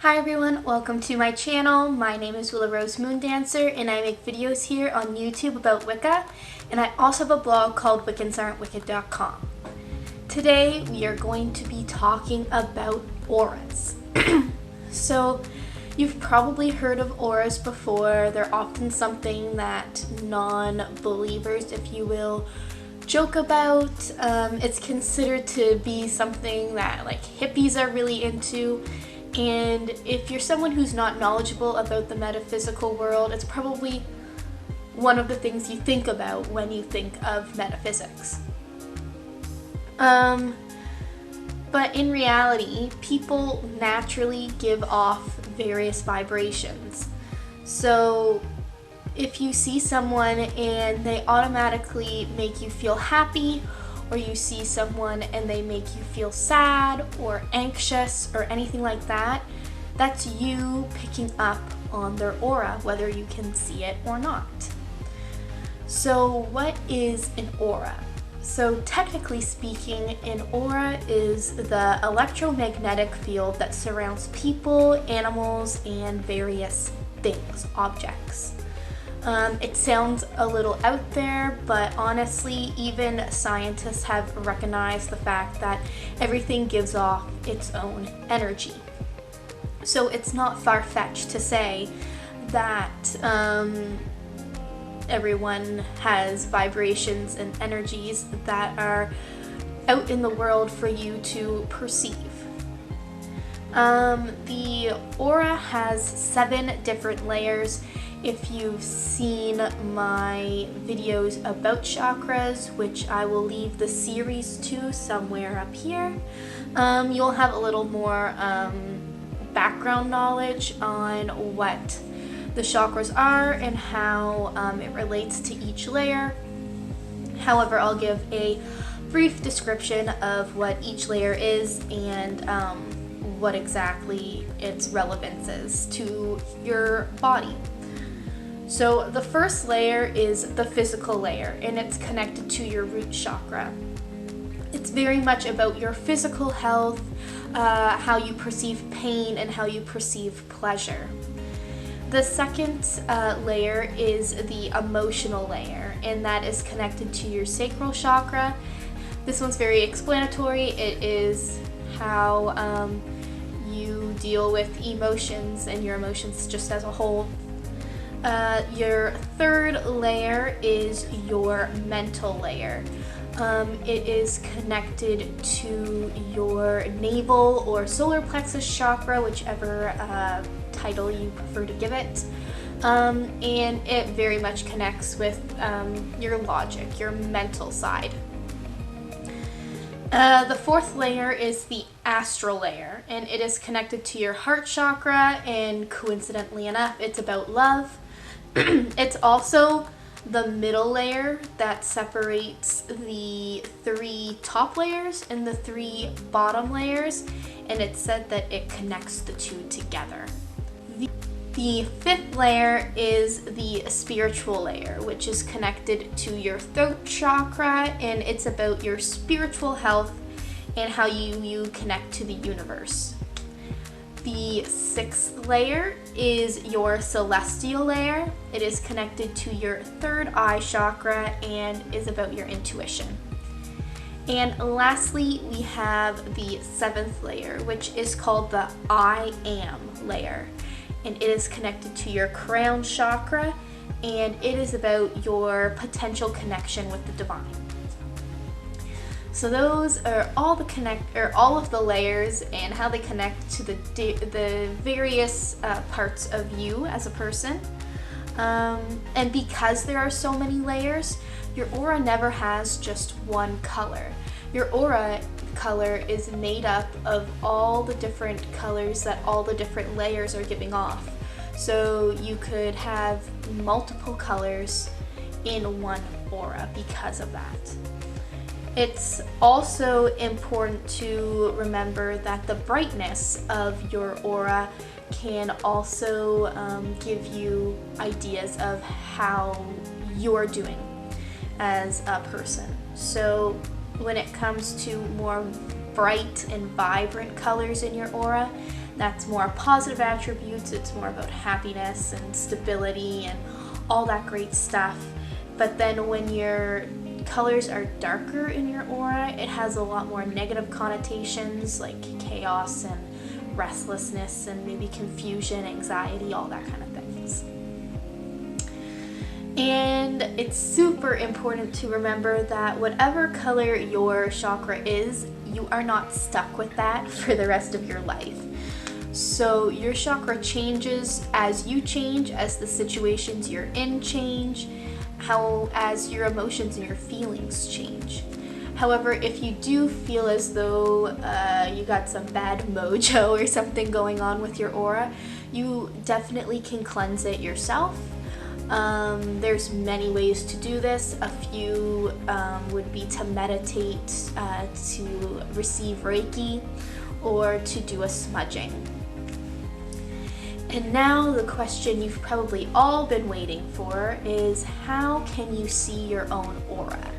Hi everyone, welcome to my channel. My name is Willow Rose Moondancer and I make videos here on YouTube about Wicca, and I also have a blog called Wiccans-Aren't-Wicked.com. Today we are going to be talking about auras. So you've probably heard of auras before. They're often something that non-believers, if you will, joke about. It's considered to be something that like hippies are really into. And if you're someone who's not knowledgeable about the metaphysical world, it's probably one of the things you think about when you think of metaphysics. But in reality, people naturally give off various vibrations. So if you see someone and they automatically make you feel happy, or you see someone and they make you feel sad or anxious or anything like that, that's you picking up on their aura, whether you can see it or not. So what is an aura? So technically speaking, an aura is the electromagnetic field that surrounds people, animals, and various things, objects. It sounds a little out there, but honestly, even scientists have recognized the fact that everything gives off its own energy. So it's not far-fetched to say that everyone has vibrations and energies that are out in the world for you to perceive. The aura has 7 different layers. If you've seen my videos about chakras, which I will leave the series to somewhere up here, you'll have a little more background knowledge on what the chakras are and how it relates to each layer. However, I'll give a brief description of what each layer is and what exactly its relevance is to your body. So the first layer is the physical layer, and it's connected to your root chakra. It's very much about your physical health, how you perceive pain, and how you perceive pleasure. The second layer is the emotional layer, and that is connected to your sacral chakra. This one's very explanatory. It is how you deal with emotions and your emotions just as a whole. Your third layer is your mental layer. It is connected to your navel or solar plexus chakra, whichever title you prefer to give it. And it very much connects with your logic, your mental side. The fourth layer is the astral layer, and it is connected to your heart chakra, and coincidentally enough, it's about love. It's also the middle layer that separates the 3 top layers and the 3 bottom layers, and it's said that it connects the 2 together. The 5th layer is the spiritual layer, which is connected to your throat chakra, and it's about your spiritual health and how you connect to the universe. The 6th layer is your celestial layer. It is connected to your 3rd eye chakra and is about your intuition. And lastly, we have the 7th layer, which is called the I am layer. And it is connected to your crown chakra, and it is about your potential connection with the divine. So those are all of the layers and how they connect to the various parts of you as a person. And because there are so many layers, your aura never has just one color. Your aura color is made up of all the different colors that all the different layers are giving off. So you could have multiple colors in one aura because of that. It's also important to remember that the brightness of your aura can also give you ideas of how you're doing as a person. So when it comes to more bright and vibrant colors in your aura, That's more positive attributes. It's more about happiness and stability and all that great stuff. But then when your colors are darker in your aura, it has a lot more negative connotations like chaos and restlessness and maybe confusion, anxiety, all that kind of things. And it's super important to remember that whatever color your chakra is, you are not stuck with that for the rest of your life. So your chakra changes as you change, as the situations you're in change, as your emotions and your feelings change. However, if you do feel as though you got some bad mojo or something going on with your aura, you definitely can cleanse it yourself. There's many ways to do this. A few would be to meditate, to receive Reiki, or to do a smudging. And now the question you've probably all been waiting for is, how can you see your own aura?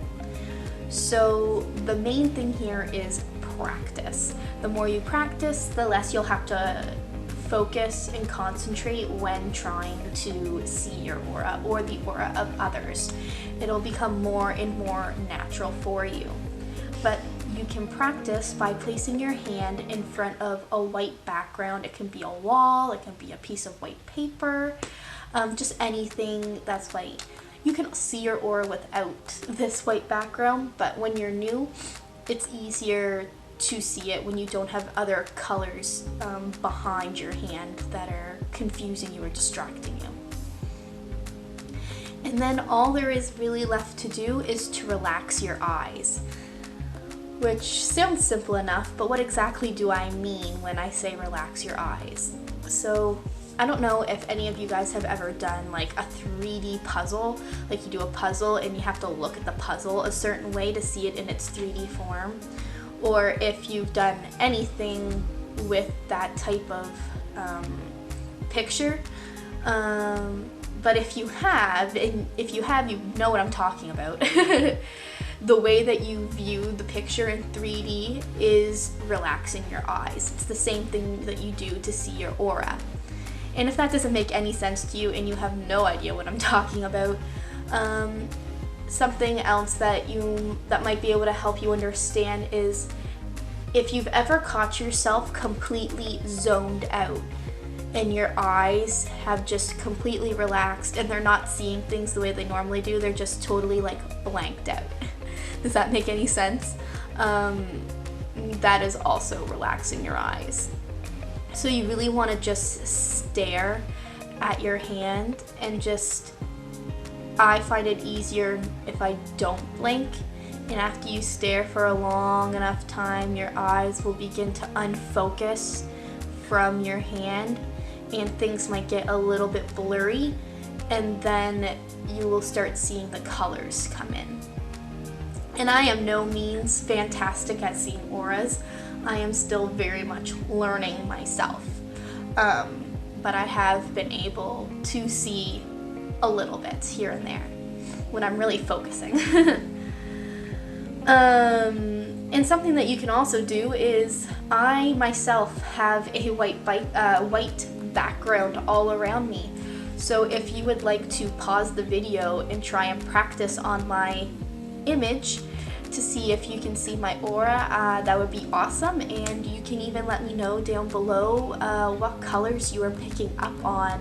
So the main thing here is practice. The more you practice, the less you'll have to focus and concentrate when trying to see your aura or the aura of others. It'll become more and more natural for you. But you can practice by placing your hand in front of a white background. It can be a wall, it can be a piece of white paper, just anything that's white. You can see your aura without this white background, but when you're new, it's easier to see it when you don't have other colors behind your hand that are confusing you or distracting you. And then all there is really left to do is to relax your eyes, which sounds simple enough, but what exactly do I mean when I say relax your eyes? So I don't know if any of you guys have ever done like a 3D puzzle, like you do a puzzle and you have to look at the puzzle a certain way to see it in its 3D form, or if you've done anything with that type of picture. But if you have, you know what I'm talking about. The way that you view the picture in 3D is relaxing your eyes. It's the same thing that you do to see your aura. And if that doesn't make any sense to you and you have no idea what I'm talking about, something else that might be able to help you understand is if you've ever caught yourself completely zoned out and your eyes have just completely relaxed and they're not seeing things the way they normally do, they're just totally like blanked out. Does that make any sense? That is also relaxing your eyes. So you really want to just stare at your hand and I find it easier if I don't blink, and after you stare for a long enough time, your eyes will begin to unfocus from your hand and things might get a little bit blurry, and then you will start seeing the colors come in. And I am no means fantastic at seeing auras. I am still very much learning myself. But I have been able to see a little bit here and there when I'm really focusing. And something that you can also do is I myself have a white background all around me. So if you would like to pause the video and try and practice on my image to see if you can see my aura, that would be awesome. And you can even let me know down below what colors you are picking up on,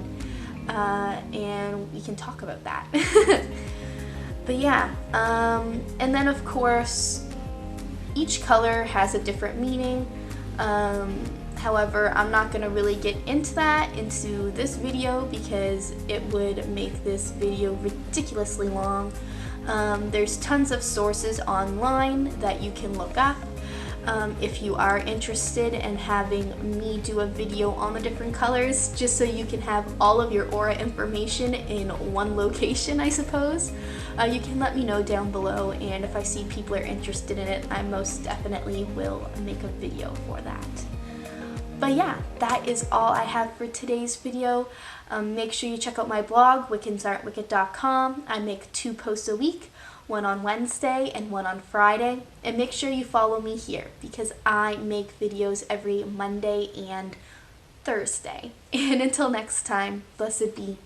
and we can talk about that. But yeah, and then of course each color has a different meaning. However, I'm not going to really get into this video because it would make this video ridiculously long. There's tons of sources online that you can look up if you are interested in having me do a video on the different colors, just so you can have all of your aura information in one location, I suppose. You can let me know down below, and if I see people are interested in it, I most definitely will make a video for that. But yeah, that is all I have for today's video. Make sure you check out my blog, wickensartwicked.com. I make 2 posts a week, one on Wednesday and one on Friday. And make sure you follow me here because I make videos every Monday and Thursday. And until next time, blessed be.